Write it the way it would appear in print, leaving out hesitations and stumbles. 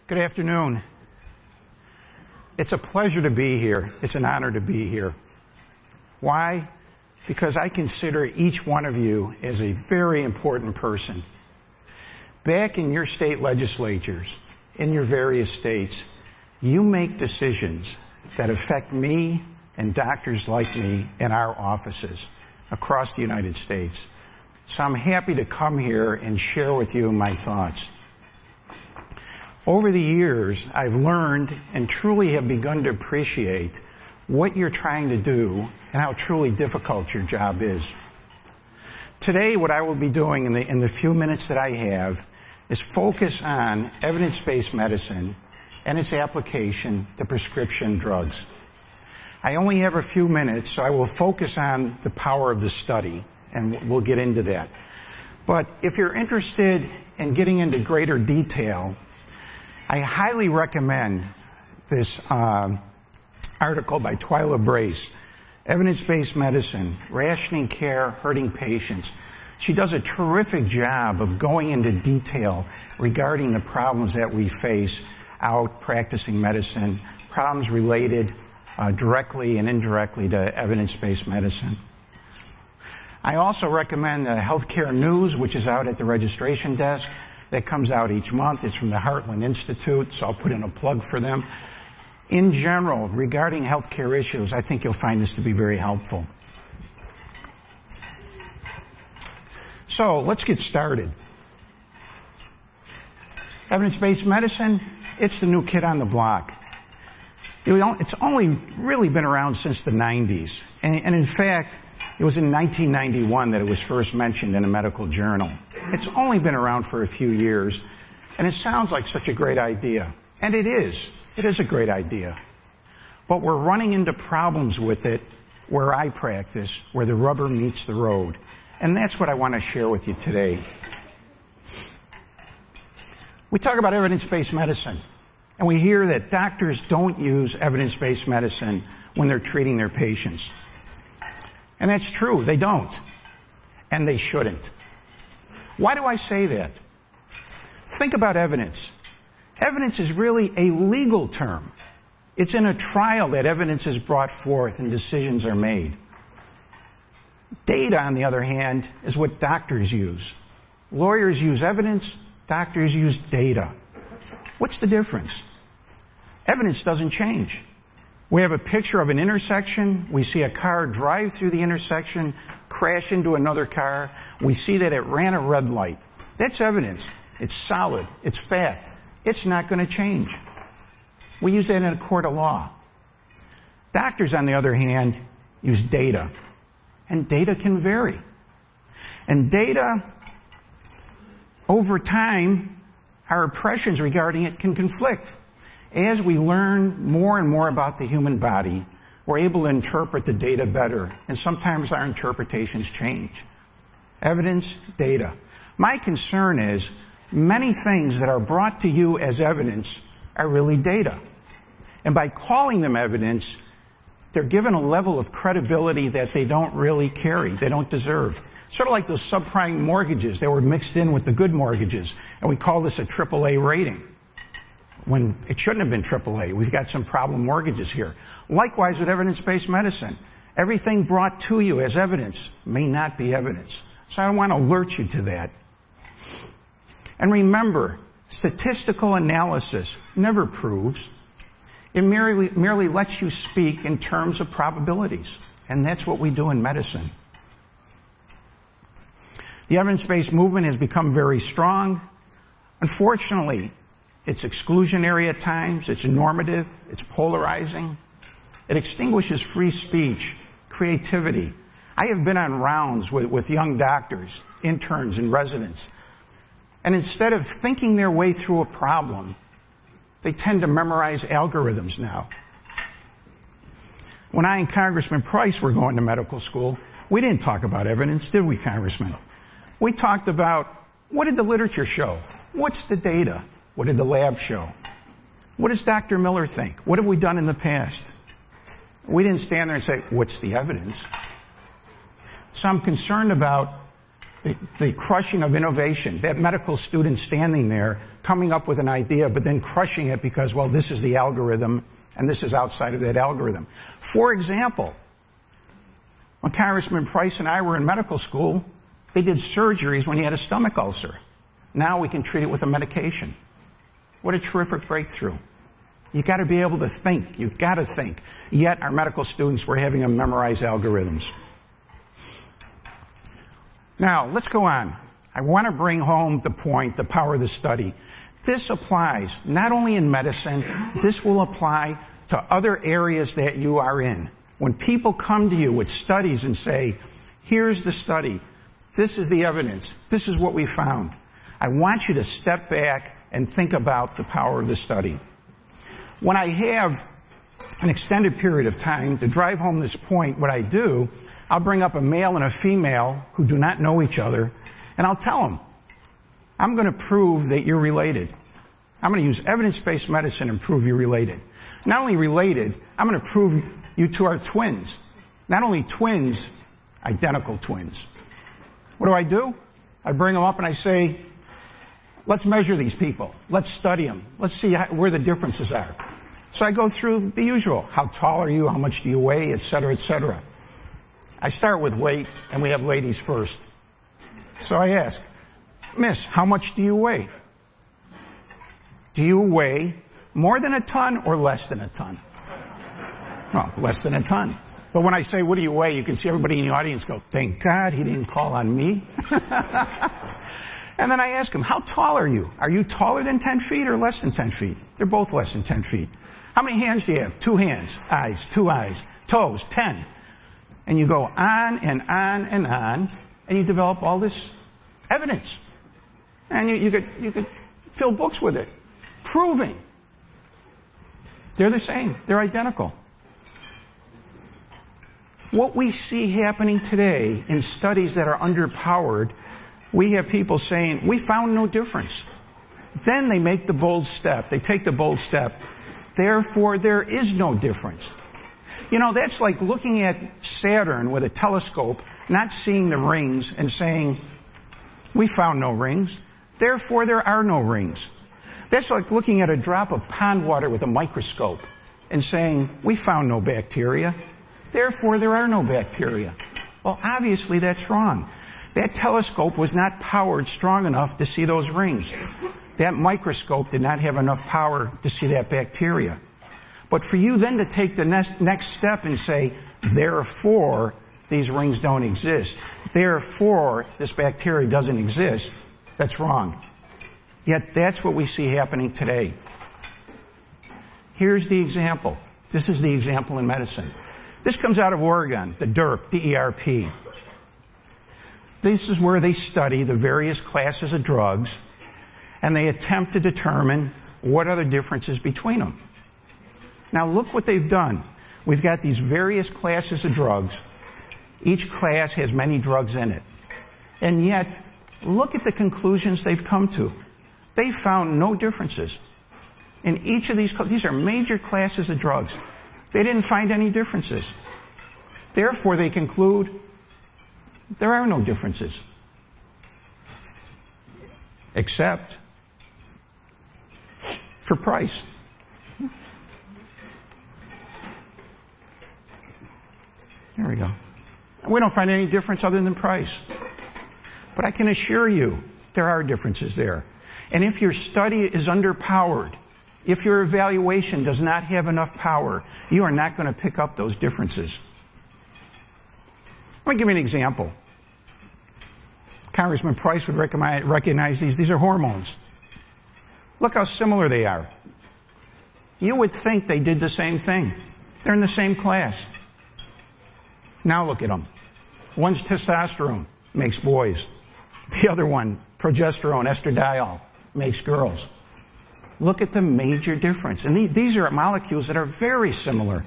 Good afternoon. It's a pleasure to be here. It's an honor to be here. Why? Because I consider each one of you as a very important person. Back in your state legislatures, in your various states, you make decisions that affect me and doctors like me in our offices across the United States. So I'm happy to come here and share with you my thoughts. Over the years, I've learned and truly have begun to appreciate what you're trying to do and how truly difficult your job is. Today, what I will be doing in the few minutes that I have is focus on evidence-based medicine and its application to prescription drugs. I only have a few minutes, so I will focus on the power of the study, and we'll get into that. But if you're interested in getting into greater detail, I highly recommend this article by Twyla Brace, Evidence-Based Medicine, Rationing Care, Hurting Patients. She does a terrific job of going into detail regarding the problems that we face out practicing medicine, problems related directly and indirectly to evidence-based medicine. I also recommend the Healthcare News, which is out at the registration desk. That comes out each month. It's from the Heartland Institute, so I'll put in a plug for them. In general, regarding healthcare issues, I think you'll find this to be very helpful. So let's get started. Evidence-based medicine, it's the new kid on the block. It's only really been around since the 90s. And in fact, it was in 1991 that it was first mentioned in a medical journal. It's only been around for a few years, and it sounds like such a great idea. And it is. It is a great idea. But we're running into problems with it where I practice, where the rubber meets the road. And that's what I want to share with you today. We talk about evidence-based medicine, and we hear that doctors don't use evidence-based medicine when they're treating their patients. And that's true, they don't. And they shouldn't. Why do I say that? Think about evidence. Evidence is really a legal term. It's in a trial that evidence is brought forth and decisions are made. Data, on the other hand, is what doctors use. Lawyers use evidence, doctors use data. What's the difference? Evidence doesn't change. We have a picture of an intersection. We see a car drive through the intersection, crash into another car. We see that it ran a red light. That's evidence. It's solid. It's fact. It's not going to change. We use that in a court of law. Doctors, on the other hand, use data. And data can vary. And data, over time, our impressions regarding it can conflict. As we learn more and more about the human body, we're able to interpret the data better, and sometimes our interpretations change. Evidence, data. My concern is many things that are brought to you as evidence are really data. And by calling them evidence, they're given a level of credibility that they don't really carry, they don't deserve. Sort of like those subprime mortgages that were mixed in with the good mortgages, and we call this a AAA rating, when it shouldn't have been AAA. We've got some problem mortgages here. Likewise with evidence-based medicine. Everything brought to you as evidence may not be evidence. So I want to alert you to that. And remember, statistical analysis never proves. It merely lets you speak in terms of probabilities. And that's what we do in medicine. The evidence-based movement has become very strong. Unfortunately, it's exclusionary at times, it's normative, it's polarizing. It extinguishes free speech, creativity. I have been on rounds with young doctors, interns, and residents. And instead of thinking their way through a problem, they tend to memorize algorithms now. When I and Congressman Price were going to medical school, we didn't talk about evidence, did we, Congressman? We talked about, what did the literature show? What's the data? What did the lab show? What does Dr. Miller think? What have we done in the past? We didn't stand there and say, what's the evidence? So I'm concerned about the crushing of innovation, that medical student standing there coming up with an idea but then crushing it because, well, this is the algorithm and this is outside of that algorithm. For example, when Congressman Price and I were in medical school, they did surgeries when he had a stomach ulcer. Now we can treat it with a medication. What a terrific breakthrough. You've got to be able to think. You've got to think. Yet our medical students were having them memorize algorithms. Now, let's go on. I want to bring home the point, the power of the study. This applies not only in medicine, this will apply to other areas that you are in. When people come to you with studies and say, here's the study, this is the evidence, this is what we found, I want you to step back and think about the power of the study. When I have an extended period of time to drive home this point, what I do, I'll bring up a male and a female who do not know each other, and I'll tell them, I'm going to prove that you're related. I'm going to use evidence-based medicine and prove you're related. Not only related, I'm going to prove you two are twins. Not only twins, identical twins. What do? I bring them up and I say, let's measure these people. Let's study them. Let's see where the differences are. So I go through the usual. How tall are you? How much do you weigh? Et cetera, et cetera. I start with weight, and we have ladies first. So I ask, Miss, how much do you weigh? Do you weigh more than a ton or less than a ton? Well, less than a ton. But when I say, what do you weigh, you can see everybody in the audience go, thank God he didn't call on me. And then I ask him, how tall are you? Are you taller than 10 feet or less than 10 feet? They're both less than 10 feet. How many hands do you have? 2 hands. Eyes, 2 eyes. Toes, 10. And you go on and on and on, and you develop all this evidence. And you could fill books with it, proving they're the same. They're identical. What we see happening today in studies that are underpowered, we have people saying, we found no difference. Then they make the bold step. They take the bold step. Therefore, there is no difference. You know, that's like looking at Saturn with a telescope, not seeing the rings and saying, we found no rings. Therefore, there are no rings. That's like looking at a drop of pond water with a microscope and saying, we found no bacteria. Therefore, there are no bacteria. Well, obviously, that's wrong. That telescope was not powered strong enough to see those rings. That microscope did not have enough power to see that bacteria. But for you then to take the next step and say, therefore, these rings don't exist. Therefore, this bacteria doesn't exist. That's wrong. Yet that's what we see happening today. Here's the example. This is the example in medicine. This comes out of Oregon, the DERP, D-E-R-P. This is where they study the various classes of drugs, and they attempt to determine what are the differences between them. Now look what they've done. We've got these various classes of drugs. Each class has many drugs in it. And yet, look at the conclusions they've come to. They found no differences. In each of these are major classes of drugs. They didn't find any differences. Therefore, they conclude there are no differences. Except for price. There we go. We don't find any difference other than price. But I can assure you there are differences there. And if your study is underpowered, if your evaluation does not have enough power, you are not going to pick up those differences. Let me give you an example. Congressman Price would recognize these. These are hormones. Look how similar they are. You would think they did the same thing. They're in the same class. Now look at them. One's testosterone, makes boys. The other one, progesterone, estradiol, makes girls. Look at the major difference. And these are molecules that are very similar.